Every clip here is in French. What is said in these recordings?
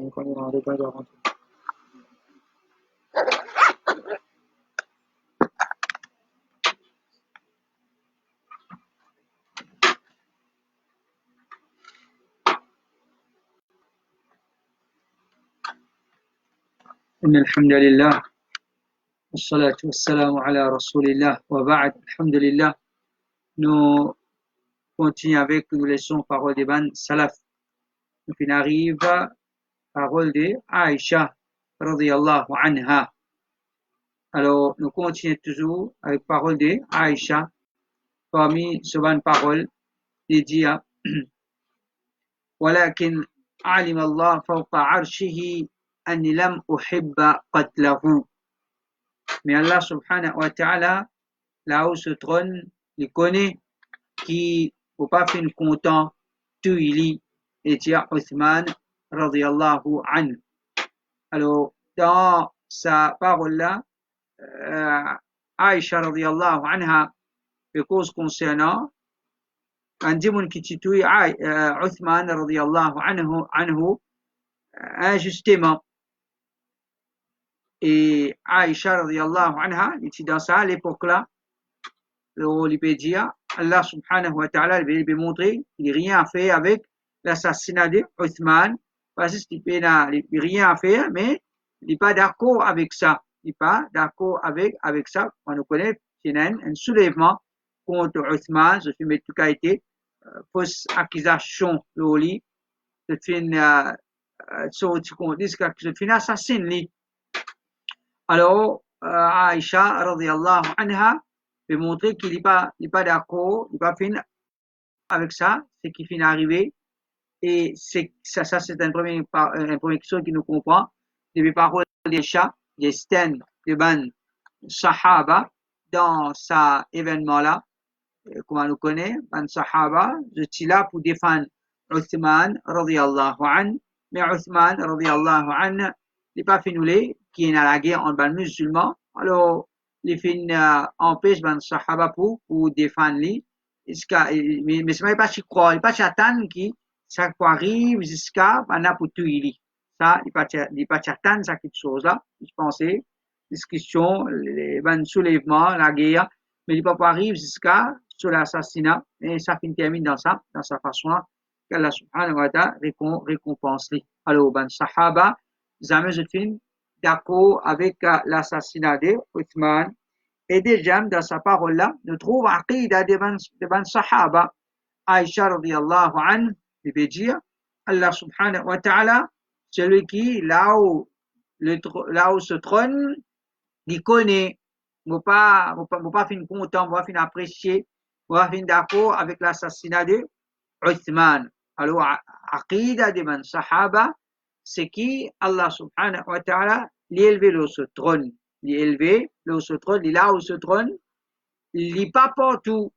quand il est en débat de rentrer. إن الحمد لله والصلاة والسلام على رسول الله وبعد الحمد لله. Nous continuons avec nous leçons parole des ban salaf. Nous fin arrive parole de Aïcha radiyallahu anha. Alors nous continuons toujours avec parole de Aïcha. Parmi ce ban parole il dit ولكن علم الله فوق عرشه أني لم أحب قتله. Mais Allah subhanahu wa ta'ala, là où se trône, il connaît qui ne peut pas faire content, tout il y et dire Uthman radiyallahu anhu. Alors, dans sa parole-là, Aïcha radiyallahu anha, les causes concernant, quand dit mon qui titouille Uthman radiyallahu anhu, injustement. Et Aïcha radiyallahu anha, il était dans ça à l'époque-là, il peut dire, Allah subhanahu wa ta'ala, il peut montrer qu'il n'a rien à faire avec l'assassinat de Uthman, parce qu'il n'a rien à faire, mais il n'est pas d'accord avec ça. Il n'est pas d'accord avec ça. On nous connaît, c'est un soulèvement contre Uthman, ce qui a été fausse accusation, ce qui est un assassin. Alors, Aïcha radiyallahu anha peut montrer qu'il n'est pas d'accord, il n'est pas fin avec ça, ce qui finit arrivé. Et ça c'est une première question qui nous comprend. Les paroles d'Aïcha, les stands de ban Sahaba dans cet événement-là, comme on nous connaît, ban Sahaba, je suis là pour défendre Uthman radiyallahu anhu, mais Uthman radiyallahu anhu n'est pas finulé, qui est dans la guerre entre les musulmans. Alors, les fins empêchent les Sahaba pour défendre lui. Mais ce n'est pas si croire, il n'est pas certain que ça arrive jusqu'à pour tout il. Ça, il n'est pas certain ça quelque chose là. Je pensais, discussion, les soulèvements, la guerre, mais il ne peut pas arriver jusqu'à sur l'assassinat. Et ça finit termine dans sa façon qu'Allah subhanahu wa ta'ala récompense lui. Alors, Sahaba, jamais je finis d'accord avec l'assassinat de Uthman. Et déjà, dans sa parole-là, nous trouvons Aqida de ban Sahaba. Aïcha radiyallahu anha, il veut dire, Allah subhanahu wa ta'ala, celui qui, là où se trône, il connaît, ne pas finir content, ne pas finir apprécier, ne pas finir d'accord avec l'assassinat de Uthman. Alors, Aqida de ban Sahaba, c'est qui Allah subhanahu wa ta'ala l'élevé là où se trône, l'élevé là où se trône, là où se trône, il n'est pas partout,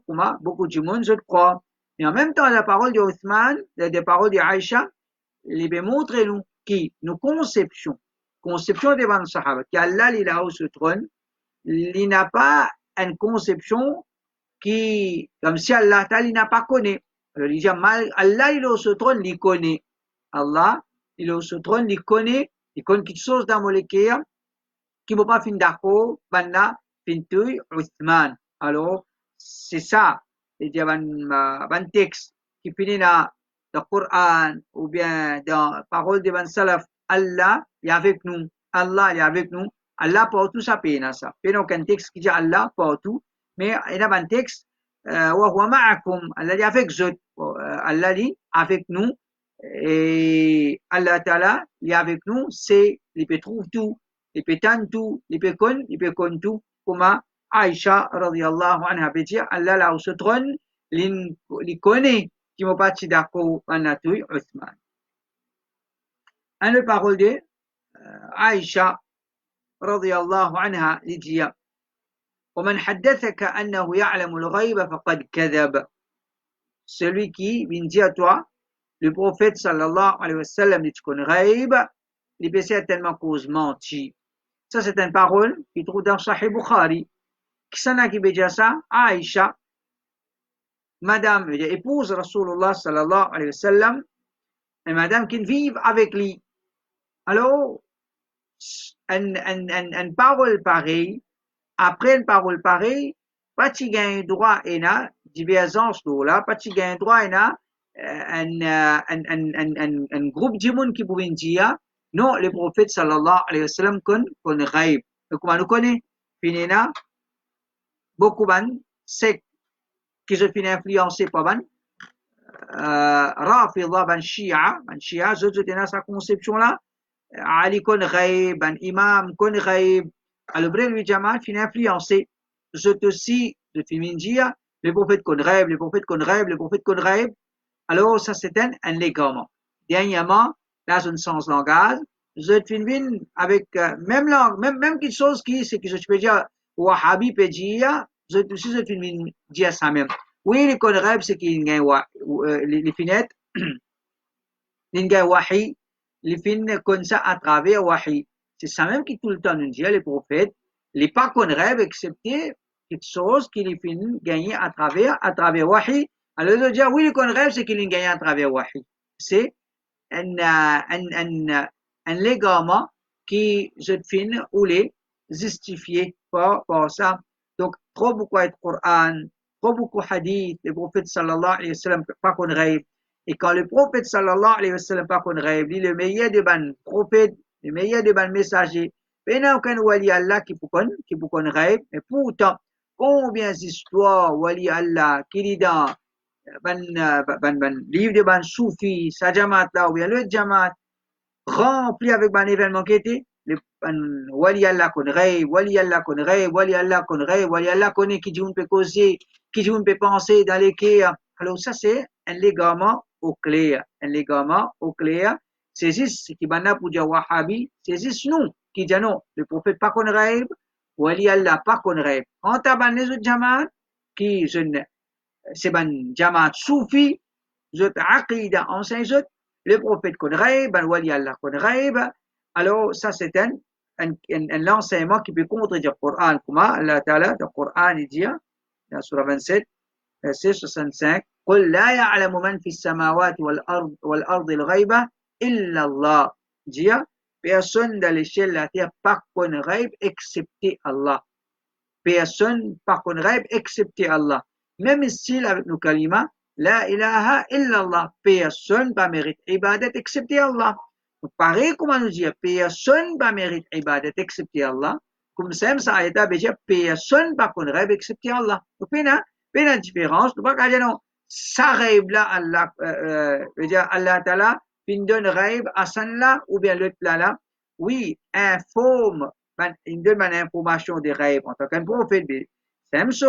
comme beaucoup de monde se croit. Mais en même temps, la parole de Uthman, la parole de Aïcha, il veut montrer nous qui, nos conceptions des ban Sahaba, qu'Allah est là où se trône, il n'a pas une conception qui, comme si Allah il n'a pas connaît. Alors, il dit, Allah il est où se trône, il connaît. Allah, il est où se trône, il connaît quelque chose dans mon équerre qui ne peut pas finir d'accord, banna, fintuy, Uthman. Alors, c'est ça. Il y a un texte qui finit dans le Coran ou bien dans la parole de Ban Salaf. Allah est avec nous. Allah est avec nous. Allah partout ça peine ça. Il y a un texte qui dit Allah partout, mais il y a un texte Allah est avec vous. Allah est avec nous. Et Allah Ta'ala, il est avec nous, c'est, il peut trouver tout, il peut tendre tout, il peut connaître tout, comme Aïcha, radiyallahu anha, peut dire, Allah là où se trône, il connaît, qui m'a pas d'accord, en natouille, Uthman. Un parole de Aïcha, radiyallahu anha, il dit, ومن حدثك أنه يعلم الغيب فقد كذب. Celui qui vient dire à toi, le prophète sallallahu alayhi wa sallam dit qu'on ghaib, il peut certainement cause menti. Ça, c'est une parole qui trouve dans Sahih Bukhari. Qui s'en a qui veut dire ça? Aïcha, madame, épouse Rasulullah sallallahu alayhi wa sallam, une madame qui vit avec lui. Alors, une parole pareille, après une parole pareille, pas tu gagnes droit et na divergence là, pas tu gagnes droit et na un groupe de monde qui pouvait dire non, le prophète sallallahu alayhi wa sallam kon ghaib. Comment nous connaît? Finina, beaucoup ban, c'est qui se finit influencé par ban, Rafidha ban Shia, je te sa conception là, Ali kon ghaib, ban imam kon ghaib, alors vrai lui Jamaat finit influencé. Je te aussi, de Fiminjia, le prophète kon ghaib, le prophète kon ghaib, le prophète kon ghaib. Alors ça c'est un légalement. Dernièrement, dans un sens langage, je te avec même langue, même quelque chose qui, c'est que je peux dire, Wahhabi peut dire, je te dire ça même. Oui, les kon ghaib, c'est qu'il y a les finettes, il y a wahi, les fins comme ça à travers wahi. C'est ça même qui tout le temps nous dit, les prophètes, les pas qu'on rêve, excepté quelque chose qui les fin gagner à travers wahi. Alors, de dire, oui, les qu'on rêve, c'est qu'ils gagnent à travers wahi. C'est un légament qui, je fin, ou les justifier par ça. Donc, trop beaucoup de Coran, trop beaucoup de hadith, le prophète sallallahu alayhi wa sallam, pas qu'on rêve. Et quand le prophète sallallahu alayhi wa sallam, pas qu'on rêve, dit le meilleur des ban prophètes, le meilleur des ban messagers, il n'y a aucun wali Allah qui peut qu'on rêve, mais pourtant, combien d'histoires wali Allah qui dit dans ban livre de ban soufi, sa jamaat là, ou bien le jamaat, rempli avec ban événement qui était, le wali Allah qu'on rêve, wali Allah qu'on rêve, wali Allah qu'on rêve, wali Allah qu'on est, qui dit on peut causer, qui dit on peut penser dans les cas. Alors ça c'est un légament au clair, c'est juste ce qui banna pour dire Wahhabi, c'est juste nous qui dit non, le prophète pas qu'on rêve, wali Allah pas qu'on rêve. Quant à ban les autres jamaat, qui je ne c'est ban jamaat soufi, zot aqida enseigne zot, le prophète qu'on rêve, ban wali Allah qu'on rêve. Alors ça c'est un enseignement qui peut contredire le Coran. Comment Allah Ta'ala dans le Coran il dit dans surah 27 verset 65, قل لا يعلم من في السماوات والأرض الغيبة إلا الله. Dit personne dans l'échelle de la terre pas qu'on rêve excepté Allah. Personne pas qu'on rêve excepté Allah. Même style avec nos kalima, la ilaha illallah, personne pas mérite ibadat excepté Allah. Donc, pareil comment nous dire, personne pas mérite ibadat excepté Allah. Comme ça, ça a été dire, personne pas qu'on rêve excepté Allah. Donc, il y a une différence. Donc, pas dire non, ça rêve là, Allah, veut dire Allah Ta'ala, il donne rêve à là, ou bien l'autre là. Oui, informe, il donne une information des rêves en tant qu'un prophète. C'est même ça.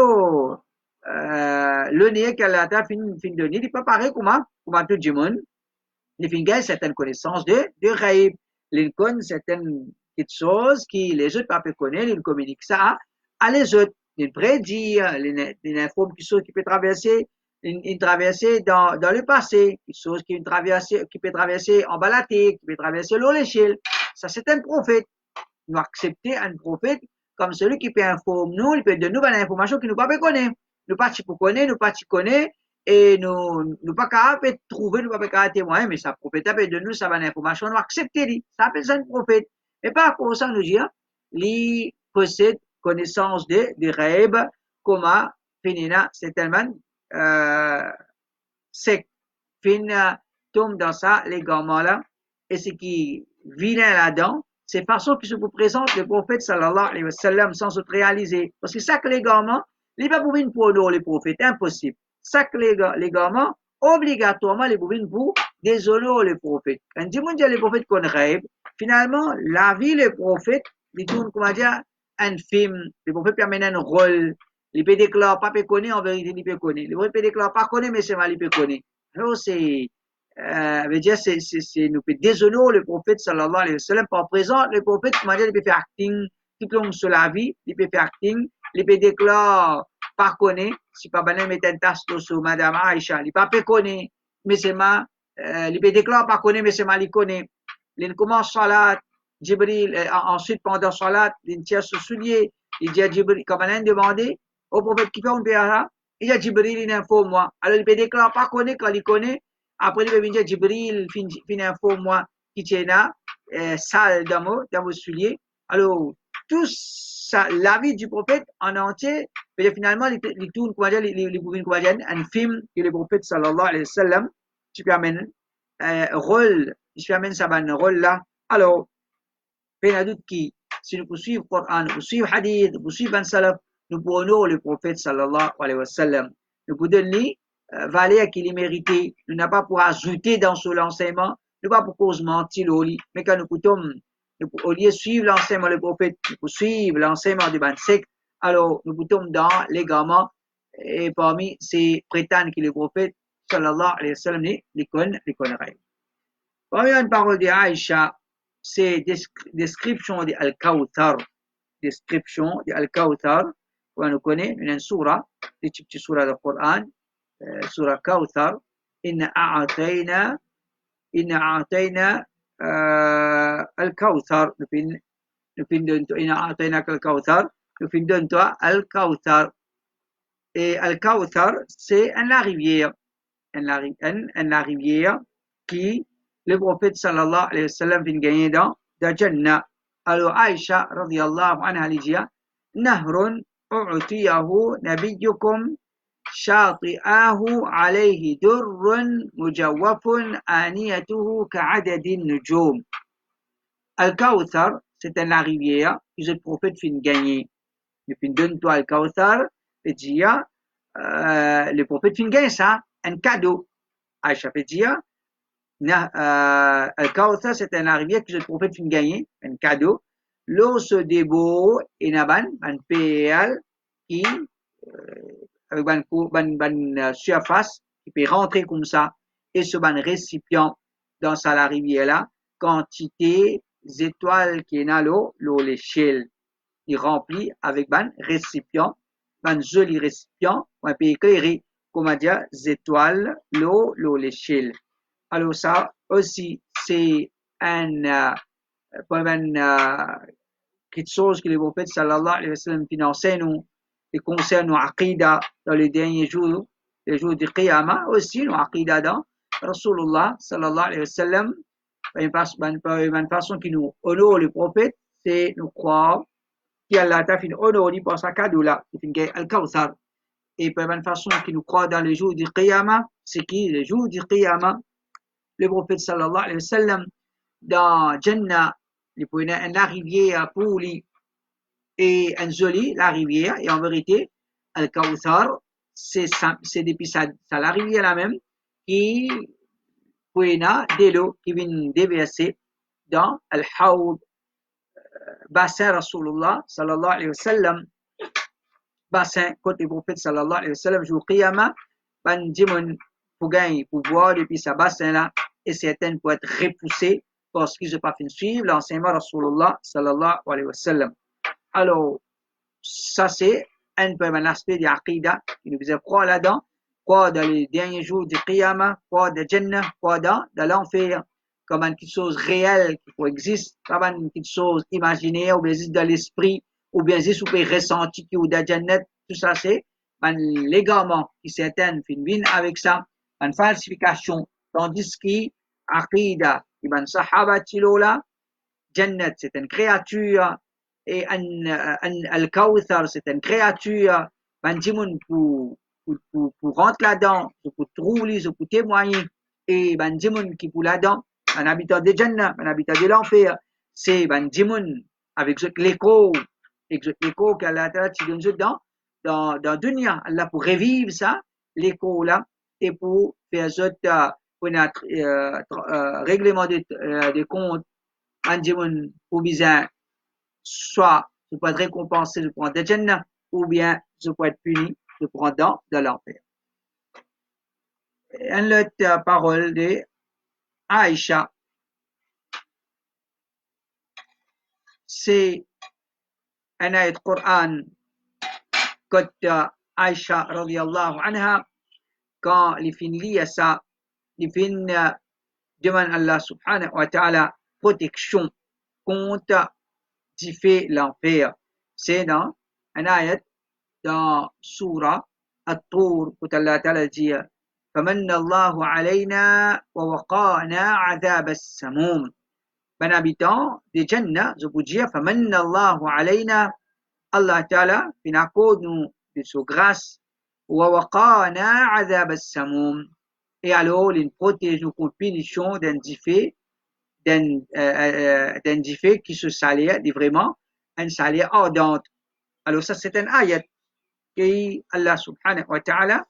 Le nez qu'Allah Ta'ala fin donner, il n'est pas pareil comment tout le monde. Il fin gagner certaines connaissances de rêve. Il connaît certaines petites choses qui les autres pas connaître, il communique ça à les autres. Il prédit, il informe quelque chose qui peut traverser, une traversée dans le passé, quelque chose qui peut traverser en balaté, qui peut traverser l'eau l'échelle. Ça, c'est un prophète. Nous accepter un prophète comme celui qui peut informer nous, il peut donner nous l'information qu'il nous pas connaître. Nous pas connaître, nous pas connaître, et nous pas capable de trouver, nous pas capable de témoigner, mais ça prophète peut de nous, ça va l'information, nous accepter, ça appelle ça un prophète. Mais pas pour ça nous dire, il possède connaissance des rêves, comment finina, c'est tellement, c'est fin tombe dans ça, les gamins là, et ce qui vilain là-dedans, c'est façon qui se vous présente le prophète sallallahu alayhi wa sallam sans se réaliser. Parce que ça que les gamins, il pas pour venir pour nous, les prophètes, impossible. Ça que les gamins, obligatoirement, les pour venir pour déshonore les prophètes. Quand dit mon les prophètes qu'on rêve, finalement, la vie, les prophètes, ils tournent, comment dire, un film. Les prophètes permettent un rôle. Il peut déclarer pas peut connaître, en vérité, il peut connaître. Les prophètes déclarent pas connaître, mais c'est mal, il peut connaître. Alors, veut dire, nous peut déshonorer le prophète sallallahu alayhi wa sallam par présent, le prophète, comment dire, il peut faire acting, tout le long sur la vie, il peut faire acting, il peut déclarer, pas connaître, si pas banem met un tasse sur madame Aïcha, il pas peut connaître, mais c'est mal, il peut déclarer pas connaître, mais c'est mal, il connaît. Il commence salat, Jibril, ensuite pendant salat, il tire ce soulier, il dit à Jibril, comme elle a demandé, au prophète qui fait un péara, il dit à Jibril, il informe moi. Alors il peut déclarer pas connaître quand il connaît, après il va dire Jibril fin info moi qui tient là sale dans vos souliers. Alors tout ça la vie du prophète en entier mais finalement les tourne comment dire les bouvines comment dire un film que le prophète sallallahu alayhi wa sallam tu peux amener rôle je peux amener ça un rôle là. Alors pas de doute qui si nous poursuivons le Coran, nous poursuivons le Hadith, nous poursuivons un salaf, nous prenons le prophète sallallahu alayhi wa sallam. Nous pouvons donner valeur qu'il est mérité. Nous n'avons pas pour ajouter dans son enseignement, nous pas pour cause mentir au lit, mais quand nous pouvons, au lieu de suivre l'enseignement du prophète, nous pouvons suivre l'enseignement du ban sect, alors nous pouvons dans l'égarement et parmi ces prétendent que le prophète sallallahu alayhi wa sallam les connaît. Parmi une parole de Aïcha, c'est description de Al-Kawthar. Description de Al-Kawthar. On connaît une surah, une petite surah du Coran, surah Kawthar. Inna a'atayna Al-Kawthar. Nous findons Inna a'atayna Al-Kawthar. Nous findons toi Al-Kawthar. Et Al-Kawthar, c'est une rivière. Une rivière qui le prophète sallallahu alayhi wa sallam vient gagner dans la Jannah. Alors Aïcha radiyallahu anha dit Nahrun u'tiyahu nabiyyukum shati'ahu alayhi durrun mujawwafun aniyatuhu ka'adadin nujum. Al-Kawthar, c'est une rivière que le prophète vient gagner. Il vient donner Al-Kawthar et dit le prophète vient gagner ça, un cadeau. Aïcha fait dire Al-Kawthar, c'est un rivière que le prophète fin gagné, un cadeau. L'eau se déboule et n'a ban PL qui, avec ban surface, qui peut rentrer comme ça, et ce ban récipient dans la rivière là, quantité d'étoiles qui est dans l'eau, l'échelle, il remplit avec ban récipient, ban joli récipient, on peut éclairer, comment dire, étoiles, l'échelle. Alors ça aussi, c'est quelque chose que le prophète sallallahu alayhi wa sallam finançait nous, et concerne nos aqidah dans les derniers jours, les jours du Qiyamah, aussi nos aqidah dans Rasulullah sallallahu alayhi wa sallam, une façon qui nous honore le prophète, c'est nous croire qu'Allah t'a fait honore par sa cadeau là, qui fait Al-Kawthar. Et par une façon qui nous croit dans les jours du Qiyamah, c'est qui les jours du Qiyamah, le prophète sallallahu alayhi wa sallam dans Jannah, il prenait une rivière pour lui et un joli la rivière et en vérité Al-Kawthar c'est depuis ça la rivière là même qui prenait de l'eau qui vient déverser dans Al-Hawd bassin Rasulullah sallallahu alayhi wa sallam bassin côté prophète sallallahu alayhi wa sallam jour Qiyamah ban dimon pour gagner pour boire depuis ce bassin là et certaines pour être repoussées parce qu'ils n'ont pas fait suivre l'enseignement Rasulullah sallallahu alayhi wa sallam. Alors, ça c'est un aspect de l'Aqidah qui nous faisait croire là-dedans, croire dans les derniers jours du Qiyamah, croire dans Jannah, croire dans l'enfer, comme une petite chose réelle qui existe, pas une petite chose imaginaire ou bien juste dans l'esprit, ou bien juste ou bien ressenti qui ou dans Jannah, tout ça c'est un légalement qui certaines viennent avec ça, une falsification, tandis que Aqidah, Ibn Sahaba Tilola, Jannat, c'est une créature, et Al-Kawthar, c'est une créature, Banjimoun pour rentrer là-dedans, pour trouver, pour témoigner, et Banjimoun qui pour là-dedans, un habitant de Jannat, un habitant de l'enfer, c'est Banjimoun avec l'écho, qu'Allah Ta'ala te donne dans Dunya, Allah pour revivre ça, l'écho là, et pour faire ça, pour notre règlement des comptes, Banjimoun pour bizarre, soit je peux être récompensé de prendre de Jannah, ou bien je peux être puni de prendre dans de l'enfer. Une autre parole de Aïcha, c'est un ayat Coran que Aïcha radiyallahu anha, quand les fins liées à ça, les fins demandent Allah subhanahu wa ta'ala protection contre qui fait l'enfer. C'est dans un ayat dans Surah At-Tur, où Allah Ta'ala dit فمن الله علينا ووقانا عذاب السموم. Ben habitant de Jannah, je vous dis, فمن الله علينا, Allah Ta'ala fin accorde nous de sa grâce, ووقانا عذاب السموم, et alors il protège nous contre punition d'un fait qui se salaire, vraiment un salaire ardente. Alors ça c'est un ayat que Allah subhanahu wa ta'ala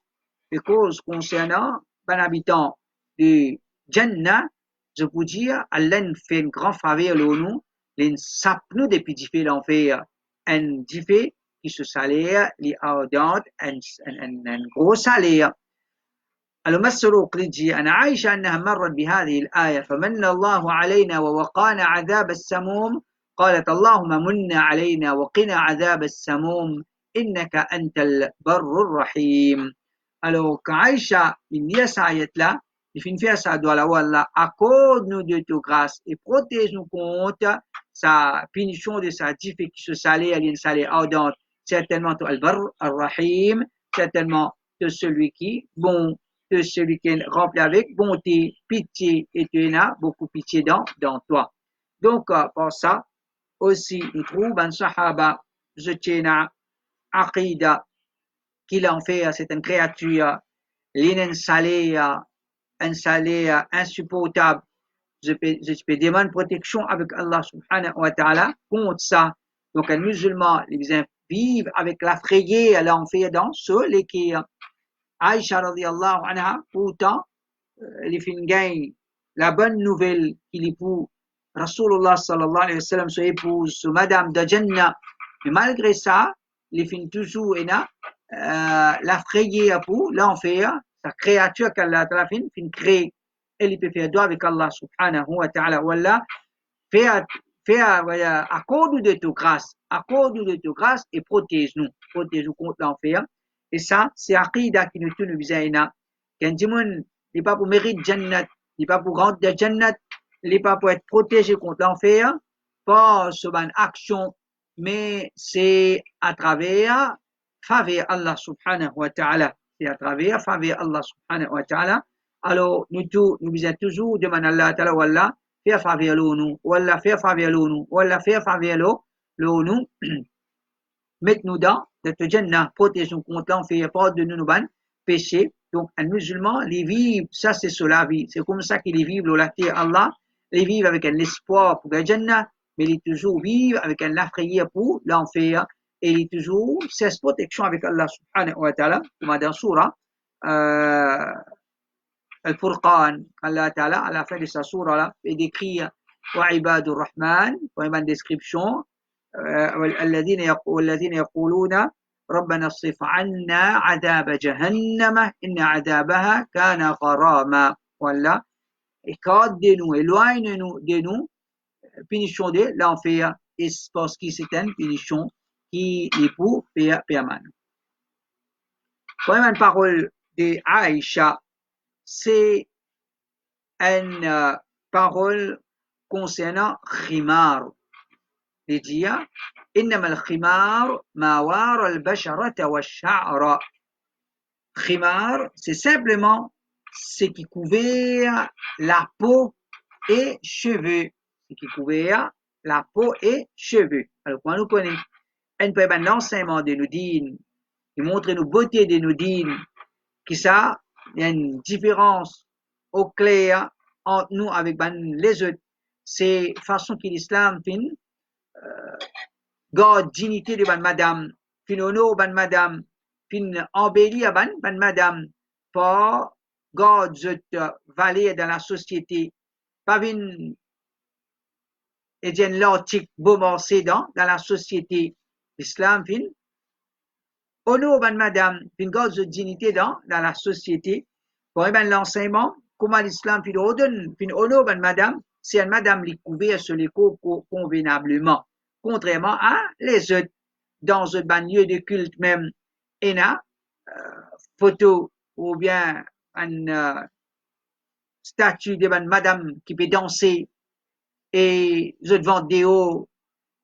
fait cause concernant ben habitant de Jannah, je vous dis, Allah fait une grande faveur nous, les sape nous depuis fait l'enfer, un fait qui se salaire, les ardente, un gros salaire. Alors مسروق لجي أنا عايشة أنها مرت بهذه الآية فمن الله علينا ووقانا عذاب السموم قالت اللهم من علينا وقنا عذاب السموم إنك أنت البر الرحيم. Alors quand Aïcha il lit cette ayat là, il finit faire ça doit la Allah accorde-nous de ta grâce et protège-nous contre sa punition de sa difficulté qui se salait à une salée ardente, certainement al-Barr ar-Rahim, certainement de celui qui bon, de celui qui est rempli avec bonté, pitié, et tu en as beaucoup pitié dans toi. Donc, pour ça, aussi, nous trouvons un sahaba, je tiens à Aqida, qu'il en fait, c'est une créature, un salaire insupportable. Je peux demander protection avec Allah subhanahu wa ta'ala contre ça. Donc, un musulman, ils vivent avec la frayeur, l'enfer dans ce qui Aïcha radiallahu anha, pourtant, les filles gagnent la bonne nouvelle qu'il épouse Rasulullah sallallahu alayhi wa sallam, son épouse, madame de Jannah. Mais malgré ça, les filles toujours la frayeur pour l'enfer, sa créature qu'Allah ta'ala fin crée. Elle peut faire doigt avec Allah subhanahu wa ta'ala. Wallah, accorde-nous de ta grâce, accorde-nous de ta grâce et protège-nous contre l'enfer. Et ça, c'est Aqida qui nous tourne bisaina. Quand Jimoun n'est pas pour mériter Jannat, n'est pas pour rentrer dans Jannat, n'est pas pour être protégé contre l'enfer, pas sur une action, mais c'est à travers faveur Allah subhanahu wa ta'ala. C'est à travers faveur Allah subhanahu wa ta'ala. Alors, nous bisons toujours demander à Allah ta'ala, Wallah, faire faveur nous, Wallah, faire faveur nous, Wallah, faire faveur nous, mettez-nous dans cette Jannah, protège-nous contre l'enfer, pardonne-nous nos péchés. Donc, un musulman, les vivent, ça c'est sur la vie, c'est comme ça qu'ils vivent, la terre Allah, les vivent avec un espoir pour la Jannah, mais ils toujours vivent avec un affrayé pour l'enfer, et ils toujours cessent protection avec Allah subhanahu wa ta'ala, comme dans Surah Al-Furqan, Allah ta'ala, à la fin de sa surah là, il décrit wa ibadur rahman, pour une description, والذين يقولون ربنا اصرف عنا عذاب جهنم إن عذابها كان غراما. Voilà. Écarte-nous, éloigne-nous de nous, punition de l'enfer, et parce que c'est une punition qui est pour permanent. Quand même une parole de Aïcha, c'est une parole concernant Khimar. لجيا إنما الخمار ما وار البشرة والشعر. Khimar, c'est simplement ce qui couvert la peau et cheveux. Ce qui couvert la peau et cheveux. Alors, quand nous connaissons un peu l'enseignement de nos dînes, qui montre nous beauté de nos dînes, qui ça, il y a une différence au clair entre nous avec les autres. C'est façon que l'islam fin garde dignité de madame, fin honor ban madame, fin embelli à ban madame, pour garde cette valeur dans la société, pas une et bien l'antique beaumancé dans la société. L'islam fin honor ban madame, fin garde cette dignité dans la société. Pour l'enseignement, comment l'islam fin ordonne, fin honor ban madame, c'est une madame qui couvert sur les cours convenablement. Contrairement à les autres, dans un lieu de culte même, il y a photo ou bien une statue de madame qui peut danser et je vends déo,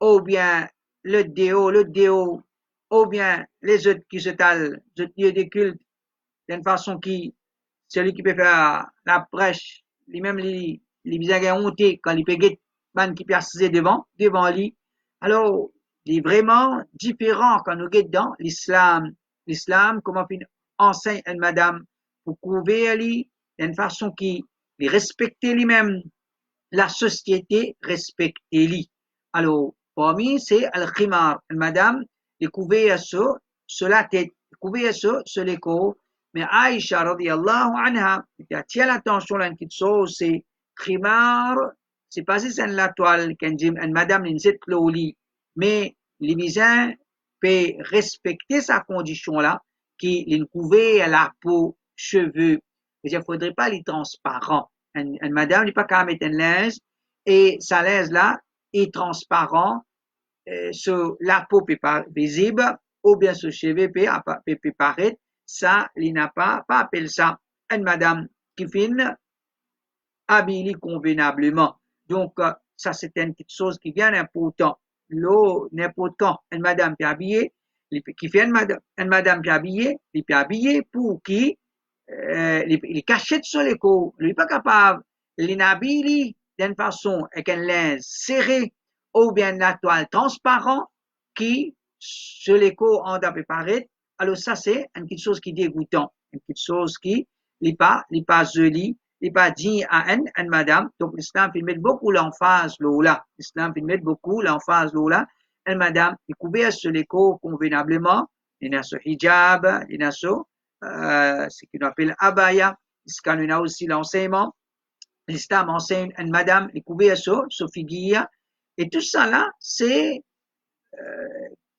ou bien le déo, ou bien les autres qui se talent, ce lieu de culte d'une façon qui celui qui peut faire la prêche, lui-même, les besoin honté quand il peut get man qui peut assiser devant lui. Alors, il est vraiment différent quand nous guette dans l'islam. L'islam, comment il enseigne une madame pour prouver lui d'une façon qui respecter lui-même la société respecte lui. Alors, parmi c'est al-khimar, madame, découvert sur la tête, découvert sur les corps. Mais Aïcha, radiyallahu anha, qui attire l'attention à une petite chose, c'est khimar, c'est pas si c'est la toile qu'un madame l'inzit loli, mais les misins peut respecter sa condition là, qui l'incouvert la peau, cheveux. Il ne faudrait pas les transparents. Une madame n'est pas qu'à mettre un linge et sa linge là est transparent sur la peau peut pas visible ou bien sur cheveux peut paraître. Ça, il n'a pas appelé ça une madame qui finit habillée convenablement. Donc, ça, c'est une petite chose qui vient important. L'eau, n'importe quand, une madame peut habiller, qui fait une madame peut habiller, il peut habiller pour qui les cachettes sur les côtes, il n'est pas capable, l'inhabiller d'une façon avec un linge serré ou bien la toile transparente qui, sur les côtes, on doit préparer. Alors ça, c'est une petite chose qui est dégoûtant, une petite chose qui n'est pas jolie, n'est pas digne à une madame. Donc l'islam fait mettre beaucoup l'emphase là. L'islam fait mettre beaucoup l'emphase là. Une madame est couverte sur les côtes convenablement, il y a ce hijab, il y a ce qu'on appelle abaya, il y a aussi l'enseignement. L'islam enseigne une madame est couverte sur figure. Et tout ça là, c'est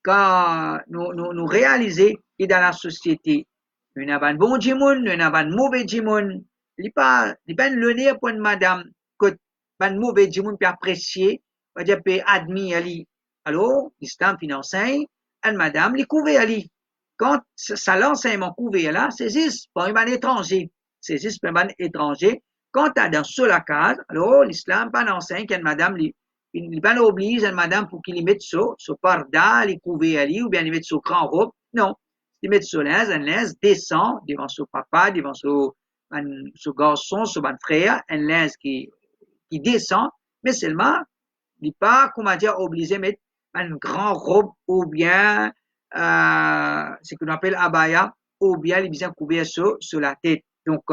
quand nous réalisons que dans la société, nous avons un bon djimoun, nous avons un mauvais djimoun. Il n'est pas le nez pour une madame que un mauvais djimoun peut apprécier, peut admirer. Alors, l'islam enseigne une madame, les couvert ali. Quand ça l'enseignement couvert là, c'est juste pour un étranger. C'est juste pour un étranger. Quand tu as dans sur la case, alors l'islam pas enseigne qu'une madame il n'est pas oblige une madame pour qu'il mette sur parda, les couvert ali, ou bien il mette sur grand robe. Non. Il met sur linge, un linge descend devant son papa, devant son garçon, son frère, un linge qui descend, mais seulement, il n'est pas, comment dire, obligé de mettre une grande robe ou bien ce qu'on appelle abaya ou bien les besoins couverts sur la tête. Donc,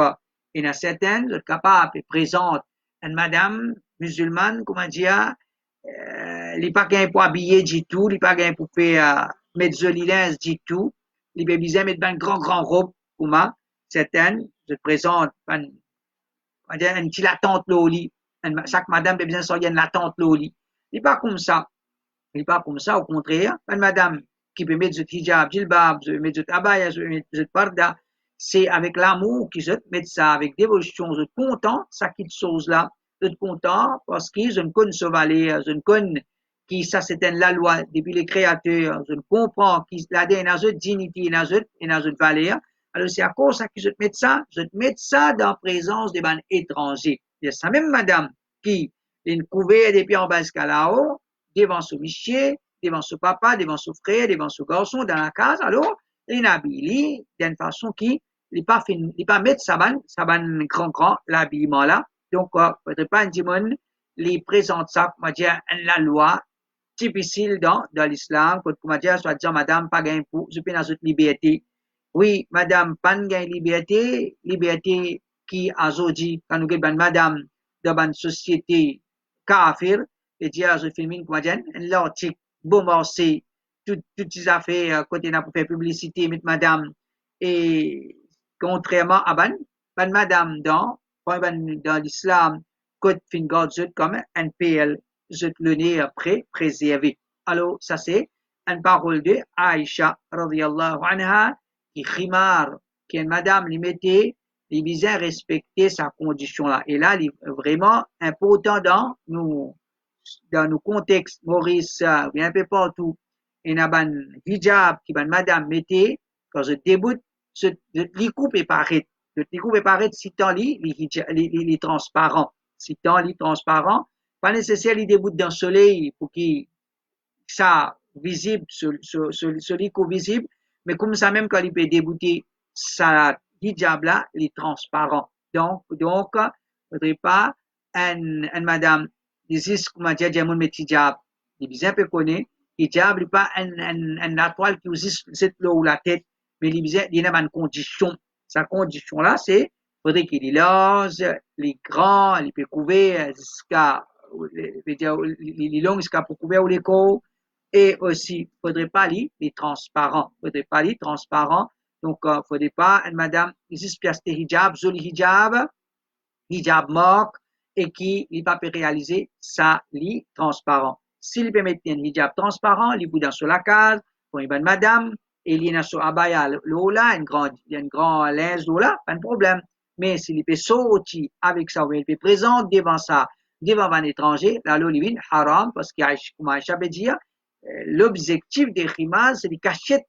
il y en a certaines qui sont capables de présenter une madame musulmane, comment dire, il n'est pas gain pour habiller du tout, il n'est pas gain pour faire mettre joli linge du tout, il est besoin de mettre une grand robe, comment certaines se présentent une petite latente loli, chaque madame a besoin de sortir une latente loli. Il n'est pas comme ça. Il n'est pas comme ça, au contraire. Une madame qui peut mettre du hijab, jilbab, mettre du abaya, mettre parda, c'est avec l'amour qu'ils mettent ça, avec dévotion, je suis content, ça quitte chose là, je suis content parce que je ne connais ce valeur, je ne connais qui ça c'est la loi depuis les créateurs, je ne comprends qui la donne dans une dignité, dans une valeur. Alors c'est à cause ça que je te mets ça dans la présence des ban étrangers. Il y a ça même madame qui est couverte depuis en bas là-haut, devant son monsieur, devant son papa, devant son frère, devant son garçon dans la case, alors, il habille d'une façon qui n'est pas mettre sa ban grand, l'habillement là. Donc, peut-être pas un dimon, il présente ça, comment dire, la loi, difficile dans l'islam, comment dire, soit dire, madame, pas gain pour, je peux dans cette liberté. Oui, madame, pas gain liberté qui a aujourd'hui, quand nous avons madame, dans une société kafir, et dire je filme comment dire l'article bon morceau toutes ces affaires côté n'a pour faire publicité mit madame et contrairement à ban madame dans l'islam côté fin God comme un PL je le nez après préservé. Alors ça c'est une parole de Aïcha radiyallahu anha qui khimar qui est madame lui mettait il visait respecter sa condition là et là il est vraiment important dans nos contextes, Maurice, bien un peu partout, il y a un hijab qui ban madame mettez, quand je débute, je les coupe et paraît. Je les coupe et paraît si tant les transparents. Si tant les transparents, pas nécessaire les débute dans le soleil pour qu'il ça visible, sur les visible, mais comme ça même quand il peut débuter, ça hijab là, il est transparent. Donc, faudrait pas un madame, this comment dire, j'ai mon hijab, il est bien peu connu, hijab, il pas la toile qui utilise cette l'eau ou la tête, mais il y a une condition. Sa condition là, c'est, faudrait qu'il est large, les grands, il peut couvrir jusqu'à, les longs jusqu'à pour couvrir les corps, et aussi, faudrait pas les transparents, faudrait pas les transparents, donc, faudrait pas, une madame, ici, pièce de hijab, joli hijab moque, et qui, il pas peut réaliser ça, li transparent. S'il peut mettre un hijab transparent, il vous dans sur la case, pour une bonne madame, et il y a sur abaya, le là, il y a un grand linge là, pas de problème. Mais s'il peut sortir avec ça, ou il peut présenter devant ça, devant un étranger, là, l'olivine, haram, parce qu'il y a, comme Aïcha veut dire, l'objectif des khimar, c'est de cacher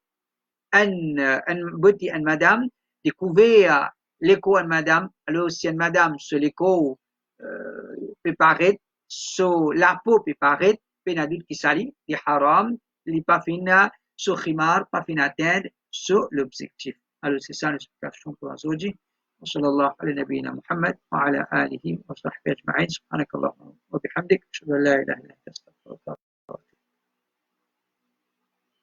une madame, découvrir l'écho à une madame, alors si une madame, sur l'écho, peut paraître, sur la peau peut paraître, peut adulte qui s'allie, des haram, les pas fin, sur khimar, pas fin atteindre, sur l'objectif. Alors c'est ça l'explication pour aujourd'hui. وصلى الله على نبينا محمد وعلى آله وصحبه أجمعين سبحانك اللهم وبحمدك أشهد أن لا إله إلا أنت أستغفرك